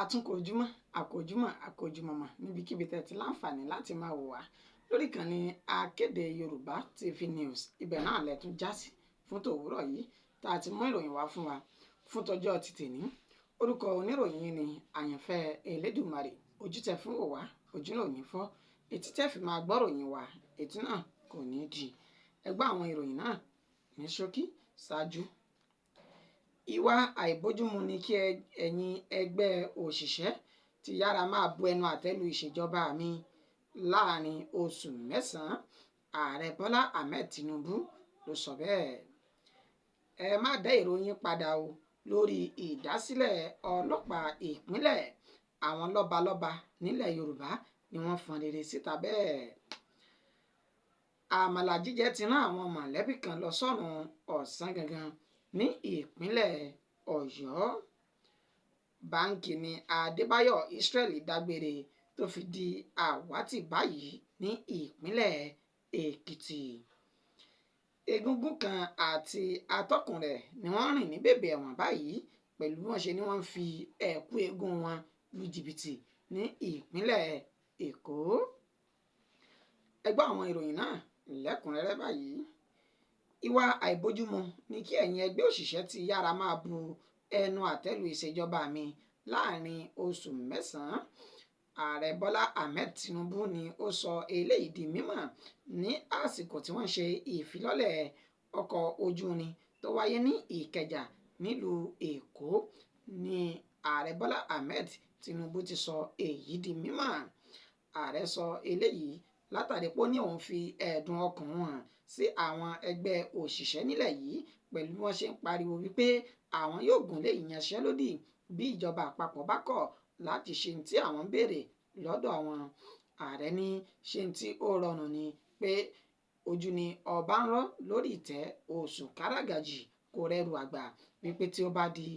Àtúnkojúmọ́ àkójúmọ́mọ́ níbikíbi tẹ́ ti láǹfààní láti máa wò wá lórí ìkànnì Akéde Yorùbá TV News. Ibẹ̀ náà lẹ tún já sí fún tòwúrọ̀ yìí tá a ti mú ìròyìn wá fún wa fún tọjọ́ ti tèní. Orúkọ oníròyìn ni àyànfẹ́ Elédùmarè. Ojú tẹ́ fún wò wá, ojú náà ò ní fọ́. Etí tẹ́ fi máa gbọ́ ròyìn wá, etí náà kò ní di. Ẹ gbọ́ àwọn ìròyìn náà ní ṣókí ṣáájú. Ìwà àìbójúmu ni kí ẹ̀yin ẹgbẹ́ òṣìṣẹ́ ti yára máa bu ẹnu àtẹ́ lu ìṣèjọba mi láàrin oṣù mẹ́sàn-án. Ààrẹ Bọ́lá Ahmed Tinubu ló sọ bẹ́ẹ̀. Ẹ má dá ìròyìn padà o lórí ìdásílẹ̀ ọlọ́pàá ìpínlẹ̀. Àwọn lọ́balọ́ba nílẹ̀ Yorùbá ni wọ́n fọn rere síta bẹ́ẹ̀. Àmàlà jíjẹ ti rán àwọn mọ̀lẹ́bí kan lọ sọ́run ọ̀sán gangan ní ìpínlẹ̀ Ọ̀yọ́. Báńkì ni Adébáyọ̀ Israel dágbére tó fi di àwátì báyìí ní ìpínlẹ̀ Èkìtì. Egungun kan àti atọ́kùn rẹ̀ ni wọ́n rìn ní bèbè ẹ̀wọ̀n báyìí pẹ̀lú bí wọ́n ṣe ní wọ́n fi ẹ̀kú eégún wọn lu jìbìtì ní ìpínlẹ̀ Èkó. Ẹ gbọ́ àwọn ìròyìn náà lẹ́kùnrẹ́rẹ́ báyìí. Ìwà àìbójúmu ni kí ẹ̀yin ẹgbẹ́ òṣìṣẹ́ ti yára máa bu ẹnu àtẹ́ lu ìṣèjọba mi láàrin oṣù mẹ́sàn-án. Ààrẹ Bọ́lá Ahmed Tinubu ni ó sọ eléyìí di mímọ̀ ní àsìkò tí wọ́n ṣe ìfilọ́lẹ̀ ọkọ̀ ojú irin tó wáyé ní Ìkẹjà nílùú Èkó ní Ààrẹ Bọ́lá Ahmed Tinubu ti sọ èyí di mímọ̀. Ààrẹ sọ eléyìí látàrí pé ó ní òun fi ẹ̀dùn ọkàn hàn sí àwọn ẹgbẹ́ òṣìṣẹ́ nílẹ̀ yìí pẹ̀lú bí wọ́n ṣe ń pariwo wípé àwọn yóò gùnlé ìyanṣẹ́lódì bí ìjọba àpapọ̀ bá kọ̀ láti ṣe tí àwọn ń béèrè lọ́dọ̀ àwọn. Ààrẹ ní ṣe tí ó rọrùn ni pé ojú ni ọba ń rọ́ lórí ìtẹ́ oṣù káràgàjì kò rẹrù àgbà wípé tí ó bá di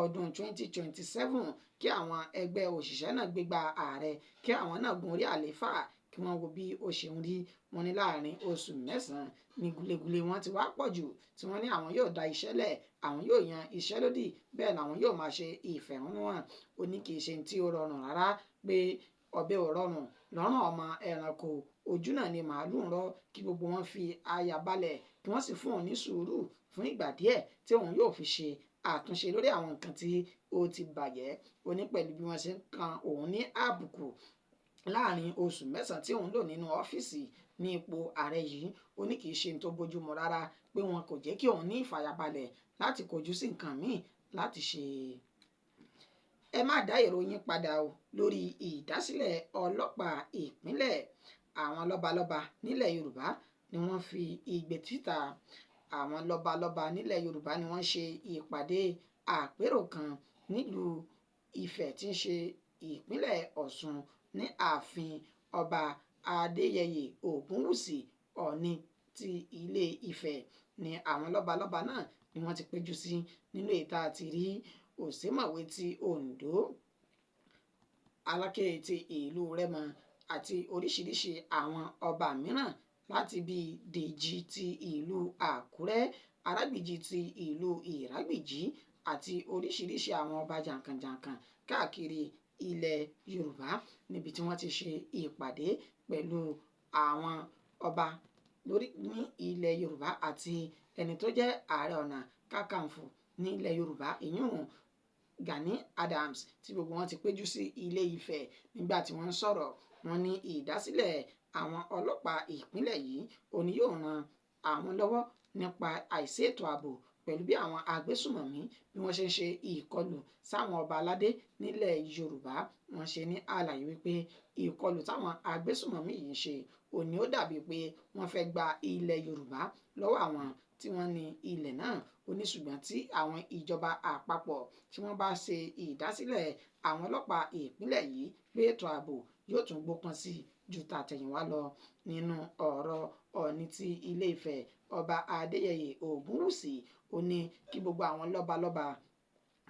ọdún 2027 kí àwọn ẹgbẹ́ òṣìṣẹ́ náà gbégbá ààrẹ kí àwọn náà gun orí àlééfà kí wọ́n wo bí ó ṣe ń rí. Wọ́n ní láàrin oṣù mẹ́sàn-án ní gulegule wọn ti wá pọ̀ jù tí wọ́n ní àwọn yóò da iṣẹ́ lẹ̀, àwọn yóò yan iṣẹ́ lódì, bẹ́ẹ̀ làwọn yóò máa ṣe ìfẹ̀hónúhàn. Ó ní kì í ṣe tí ó rọrùn rárá pé ọbẹ̀ ò rọrùn lọ́rùn ọmọ ẹranko, ojú náà ni màálù ń rọ́ kí gbogbo wọn fi àyà balẹ̀ kí wọ́n sì fún òun ní sùúrù fún ìgbà díẹ̀ tí òun yóò fi ṣe àtúnṣe lórí àwọn nǹkan tí ó ti bàjẹ́. Ó ní pẹ̀lú bí wọ́n ṣe ń kan òun ní àbùkù láàrin oṣù mẹ́sàn-án tí òun lò nínú ọ́fíìsì ní ipò ààrẹ yìí, ó ní kì í ṣe tó bójúmu rárá pé wọn kò jẹ́ kí òun ní ìfàyàbalẹ̀ láti kojú sí nǹkan míì láti ṣe. Ẹ má dá ìròyìn padà o lórí ìdásílẹ̀ ọlọ́pàá ìpínlẹ̀. Àwọn lọ́balọ́ba nílẹ̀ Yorùbá ni wọ́n fi igbe títà. Àwọn lọ́balọ́ba nílẹ̀ Yorùbá ni wọ́n ṣe ìpàdé àpérò kan nílùú Ifẹ̀ tí ń ṣe ìpínlẹ̀ Ọ̀ṣun ní ààfin ọba Adéyẹyè Ògúnwùsì Ọ̀ọ̀ni ti ilé Ifẹ̀ ni àwọn lọ́balọ́ba náà ni wọ́n ti péjú sí nínú ìta àti rí Òsémọ̀wé ti Oǹdó, Aláké ti ìlú Rẹ́mọ àti oríṣiríṣi àwọn ọba mìíràn láti bíi Dèjì ti ìlú Àkúrẹ́, Arágbìjí ti ìlú Ìrágbìjí àti oríṣiríṣi àwọn ọba jàǹkànjàǹkàn káàkiri ilẹ̀ Yorùbá níbi tí wọ́n ti ṣe ìpàdé pẹ̀lú àwọn ọba lórí ní ilẹ̀ Yorùbá àti ẹni tó jẹ́ ààrẹ ọ̀nà kákàǹfò ní ilẹ̀ Yorùbá ìyún Gani Adams tí gbogbo wọn ti péjú sí ilé Ifẹ̀. Nígbà tí wọ́n ń sọ̀rọ̀, wọ́n ní ìdásílẹ̀ àwọn ọlọ́pàá ìpínlẹ̀ yìí òní yóò ran àwọn lọ́wọ́ nípa àìsí ètò ààbò pẹ̀lú bí àwọn agbésùmọ̀mí bí wọ́n ṣe ń ṣe ìkọlù sáwọn ọba aládé nílẹ̀ Yorùbá. Wọ́n ṣe ní àlàyé wípé ìkọlù táwọn agbésùmọ̀mí yìí ń ṣe òní ó dàbí pé wọ́n fẹ́ gba ilẹ̀ Yorùbá lọ́wọ́ àwọn tí wọ́n ní ilẹ̀ náà. Ó ní ṣùgbọ́n tí àwọn ìjọba àpapọ̀ tí wọ́n bá ṣe ìdásílẹ̀ àwọn ọlọ́pàá ìpínlẹ̀ yìí pé ètò ààbò yóò tún gbópọn sí ju tàtẹ̀yìnwá lọ. Nínú ọ̀rọ̀ Ọọ̀ni ti Ilé Ifẹ̀ ọba Adéyẹyè Ògúnwùsì, ó ní kí gbogbo àwọn lọ́balọ́ba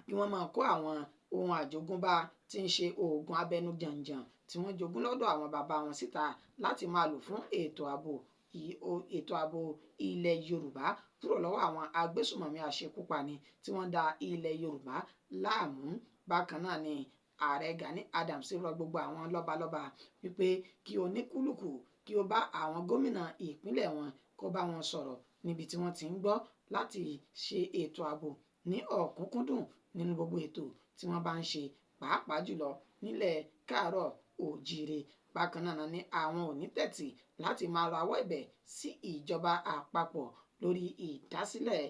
kí wọ́n máa kó àwọn ohun àjogúnbá tí ń ṣe oògùn abẹnú jàǹjàǹ tí wọ́n jogún lọ́dọ̀ àwọn bàbá wọn síta láti máa lò fún ètò ààbò ilẹ̀ Yorùbá kúrò lọ́wọ́ àwọn agbésùmọ̀mí àṣekúpani tí wọ́n da ilẹ̀ Yorùbá láàmú. Bákan náà ni ààrẹ Gani Adams rọ gbogbo àwọn lọ́balọ́ba wípé kí oníkúlùkù kí ó bá àwọn gómìnà ìpínlẹ̀ wọn kó bá wọn sọ̀rọ̀ níbi tí wọ́n ti ń gbọ́ láti ṣe ètò ààbò ní ọ̀kúnkúndùn nínú gbogbo ètò tí wọ́n bá ń ṣe pàápàá jùlọ nílẹ̀ káàárọ̀ òjíire. Bákan náà ni àwọn ò ní tẹ́tí láti máa rawọ́ ẹ̀bẹ̀ sí ìjọba àpapọ̀ lórí ìdásílẹ̀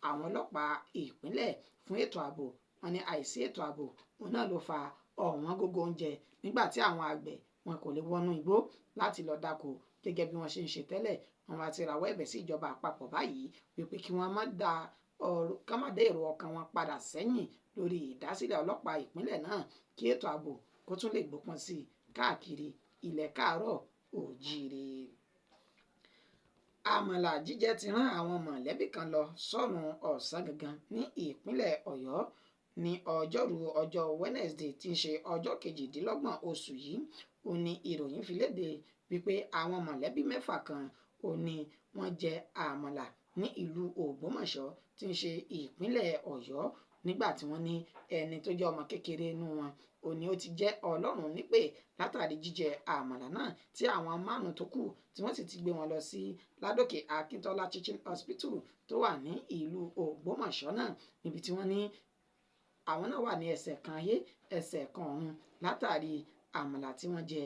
àwọn ọlọ́pàá ìpínlẹ̀ fún ètò ààbò. Wọ́n ní àìsí ètò ààbò òun náà ló fa ọ̀wọ́n gógó oúnjẹ nígbà tí àwọn àgbẹ̀ wọn kò lè wọnú igbó láti lọ dáko gẹ́gẹ́ bí wọ́n ṣe ń ṣe tẹ́lẹ̀. Wọ́n wá ti rawọ́ ẹ̀bẹ̀ sí ìjọba àpapọ̀ báyìí wípé kí wọ́n má dá èrò ọkàn wọn padà sẹ́yìn lórí ìdásílẹ̀ ọlọ́pàá ìpínlẹ̀ náà kí ètò ààbò kó tún lè gbópọn sí káàkiri ilẹ̀ káàárọ̀ òjíire. Àmàlà jíjẹ ti rán àwọn mọ̀lẹ́bí kan lọ sọ́run ọ̀sán gangan ní ìpínlẹ̀ Ọ̀yọ́ ní ọjọ́rú ọjọ́ Wednesday tí ń ṣe ọjọ́ 28 oṣù yìí. Ó ní ìròyìn fi léde wípé àwọn mọ̀lẹ́bí mẹ́fà kan ó ní wọ́n jẹ àmàlà ní ìlú Ògbómọ̀ṣọ́ tí ń ṣe ìpínlẹ̀ Ọ̀yọ́ nígbà tí wọ́n ní ẹni tó jẹ́ ọmọ kékeré inú wọn ó ní ó ti jẹ́ Ọlọ́run nípè látàrí jíjẹ àmàlà náà tí àwọn márùn tó kù tí wọ́n sì ti gbé wọn lọ sí Ládòkè Akíntọ́lá Teaching Hospital tó wà ní ìlú Ògbómọ̀ṣọ́ náà níbi tí wọ́n ní àwọn náà wà ní ẹsẹ̀ kan ayé ẹsẹ̀ kan ọ̀run látàrí àmàlà tí wọ́n jẹ.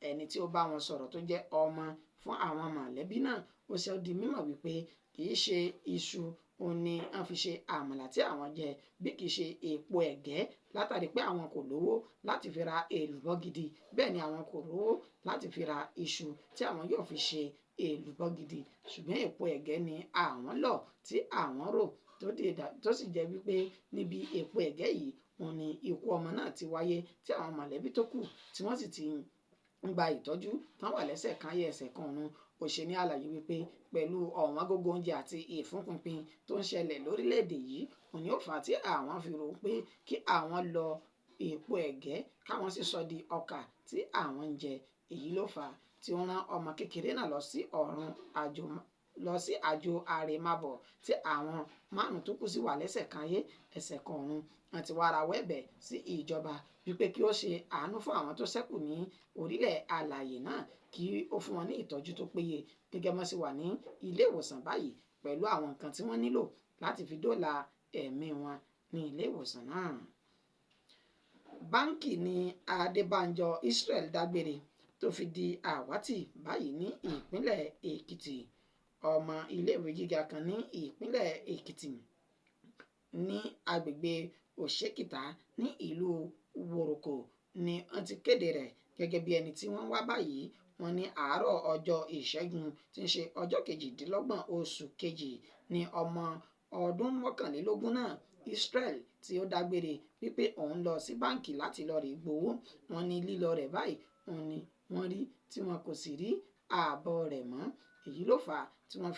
Ẹni tí ó bá wọn sọ̀rọ̀ tó jẹ́ ọmọ fún àwọn mọ̀lẹ́bí náà ó ṣe di mímọ̀ wípé kì í ṣe iṣu òun ni wọ́n fi ṣe àmàlà tí àwọn jẹ bí kì í ṣe èpo ẹ̀gẹ́ látàrí pé àwọn kò lówó láti fi ra èlùbọ́ gidi, bẹ́ẹ̀ ni àwọn kò lówó láti fi ra iṣu tí àwọn yóò fi ṣe èlùbọ́ gidi, ṣùgbọ́n èpo ẹ̀gẹ́ ni àwọn lọ̀ tí àwọn rò tó sì jẹ́ wípé níbi èpo ẹ̀gẹ́ yìí òun ni ikú ọmọ náà ti wáyé tí àwọn mọ̀lẹ́bí tó kù tí wọ́n sì ti ń gba ìtọ́jú tán wà lẹ́sẹ̀ kan ayé ẹsẹ̀ kan ọ̀run. Ó ṣe ní àlàyé wípé pẹ̀lú ọ̀wọ́n gógó oúnjẹ àti ìfúnpinpin tó ń ṣẹlẹ̀ lórílẹ̀‐èdè yìí òun ni ó fà á tí àwọn fi rò pé kí àwọn lọ èpo ẹ̀gẹ́ káwọn sì sọ di ọkà tí àwọn ń jẹ. Èyí ló fà á tí ó rán ọmọ kékeré náà lọ sí àjò àrèmábọ̀ tí àwọn márùn tó kù sí wà lẹ́sẹ̀ kan ayé ẹsẹ̀ kan ọ̀run. Wọ́n ti wá rawọ́ ẹ̀bẹ̀ sí ìjọba wípé kí ó ṣe àánú fún àwọn tó ṣẹ́kù ní orílẹ̀ alààyè náà kí ó fún wọn ní ìtọ́jú tó péye gẹ́gẹ́ bí wọ́n sì wà ní ilé ìwòsàn báyìí pẹ̀lú àwọn nǹkan tí wọ́n nílò láti fi dóòlà ẹ̀mí wọn ní ilé ìwòsàn náà. Báńkì ní Adébánjọ Israel dágbére tó fi di àwátì báyìí ní ìpínlẹ̀ Èkìtì. Ọmọ iléèwé gíga kan ní ìpínlẹ̀ Èkìtì ní agbègbè Òṣèkìtà ní ìlú Wòròkò ni wọ́n ti kéde rẹ̀ gẹ́gẹ́ bí ẹni tí wọ́n wá báyìí. Wọ́n ní àárọ̀ ọjọ́ ìṣẹ́gun tí ń ṣe ọjọ́ 28 oṣù kejì ní ọmọ ọdún 21 náà Israel tí ó dágbére wípé òun lọ sí báǹkì láti lọ rè gbowó. Wọ́n ní lílọ rẹ̀ báyìí òun ni wọ́n rí tí wọn kò sì rí ààbọ̀ rẹ̀ mọ́. Èyí ló fà á tí wọ́n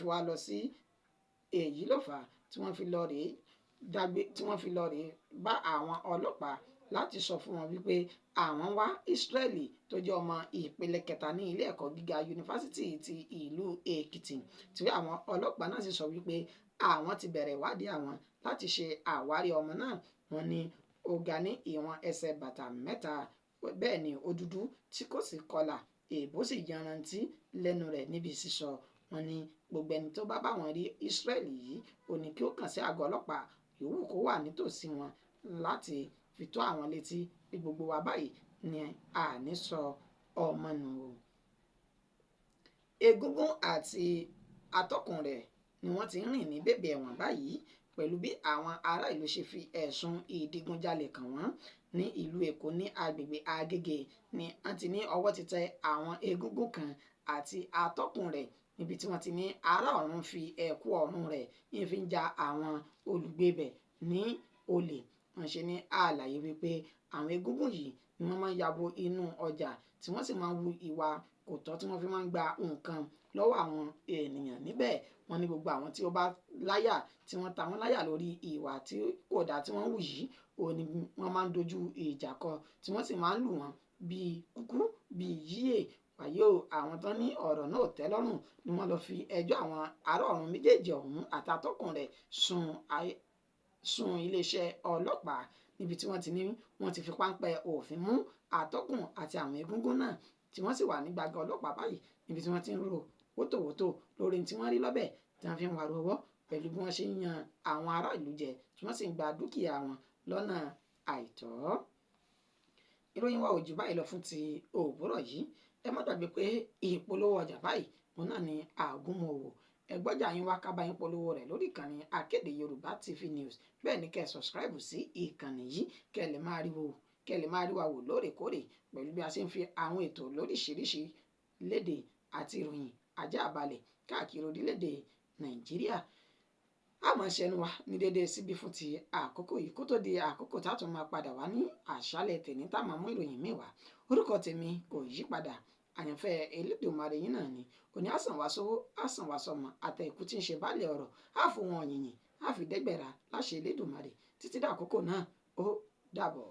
fi lọ rè bá àwọn ọlọ́pàá láti sọ fún wọn wípé àwọn wá Israeli tó jẹ́ ọmọ ìpele kẹta ní ilé ẹ̀kọ́ gíga yunifásitì ti ìlú Èkìtì tí àwọn ọlọ́pàá náà sì sọ wípé àwọn ti bẹ̀rẹ̀ ìwádìí àwọn láti ṣe àwárí ọmọ náà. Wọ́n ní ó ga ní ìwọ̀n ẹsẹ̀ bàtà 3 bẹ́ẹ̀ ni ó dúdú tí kò sì kọlà èèbó sì yanrantí lẹ́nu rẹ̀ níbi sísọ. Wọ́n ní gbogbo ẹni tó bá wọn rí Israeli yìí ó ní kí ó kàn sí àgọ́ ọlọ́pàá yòówù kó wà nítòsí wọn láti fi tó àwọn létí bí gbogbo wa báyìí ni àní sọ ọmọ nù o. Egúngún àti atọ́kùn rẹ̀ ni wọ́n ti rìn ní bèbè ẹ̀wọ̀n báyìí pẹ̀lú bí àwọn ará ìlú ṣe fi ẹ̀sùn ìdigunjalè kàn wọ́n ní ìlú Èkó ní agbègbè Agége ni wọ́n ti ní ọwọ́ ti tẹ àwọn egúngún kan àti atọ́kùn rẹ̀ níbi tí wọ́n ti ní ará ọ̀run fi ẹ̀kú ọ̀run rẹ̀ ń fi ja àwọn olùgbé bẹ̀ ní olè. Wọ́n ṣe ní àlàyé wípé àwọn egúngún yìí ni wọ́n máa ń yabo inú ọjà tí wọ́n sì máa ń wu ìwà kò tọ́ tí wọ́n fi máa ń gba nǹkan lọ́wọ́ àwọn ènìyàn níbẹ̀. Wọ́n ní gbogbo àwọn tí ó bá láyà tí wọ́n ta wọ́n láyà lórí ìwà tí kò dáa tí wọ́n wù yìí òun ni wọ́n máa ń dojú ìjà kọ tí wọ́n sì máa ń lù wọ́n bíi kúkú bíi yíyè. Wàyí o àwọn tán ní ọ̀rọ̀ náà ò tẹ́ lọ́rùn ni wọ́n lọ fi ẹjọ́ àwọn ará ọ̀run méjèèjì ọ̀hún àtàtọ́kùn rẹ̀ sùn iléeṣẹ́ ọlọ́pàá níbi tí wọ́n ti ní wọ́n ti fi páńpẹ́ òfin mú àtọ́kùn àti àwọn egúngún náà tí wọ́n sì wà ní gbàgán ọlọ́pàá báyìí níbi tí wọ́n ti ń ro wótòwótò lórí tí wọ́n rí lọ́bẹ̀ tí wọ́n fi ń wàrú ọwọ́ pẹ̀lú bí wọ́n ṣe ń yan àwọn ará ìlú jẹ tí wọ́n sì ń gba dúkìá wọn lọ́nà àìtọ́. Ìròyìn wa ò jù báyìí lọ fún ti òwúrọ̀ yìí. Ẹ má gbàgbé pé ìpolówó ọjà báyìí òun náà ni àgúnmu òwò. Ẹ gbọ́jà yín wá ká bá yín polówó rẹ̀ lórí ìkànnì Akéde Yorùbá TV News. Bẹ́ẹ̀ ni kẹ́ ẹ subscribe sí ìkànnì yìí kẹ́ ẹ lè máa rí wa wò lóòrèkóòrè pẹ̀lú bí a ṣe ń fi àwọn ètò lóríṣiríṣi léde àti ìròyìn àjààbalẹ̀ káàkiri orílẹ̀-èdè Nàìjíríà. A máa ṣẹnu wa ní dédé síbí fún ti àkókò yìí kó tó di àkókò tá a tún máa padà wá ní àṣálẹ́ tèmi tá a máa mú ìròyìn míì wá. Orúkọ tèmi kò yí padà, àyànfẹ́ Elédùmarè yín náà ni. Òní á sàn wá sówó, á sàn wá sọmọ, àtẹ ìkú tí ń ṣe baálẹ̀ ọ̀rọ̀, á fún wọn yìnyín, á fi dẹ́gbẹ̀rà láṣẹ Elédùmarè títí dàkókò náà ó dàbọ̀.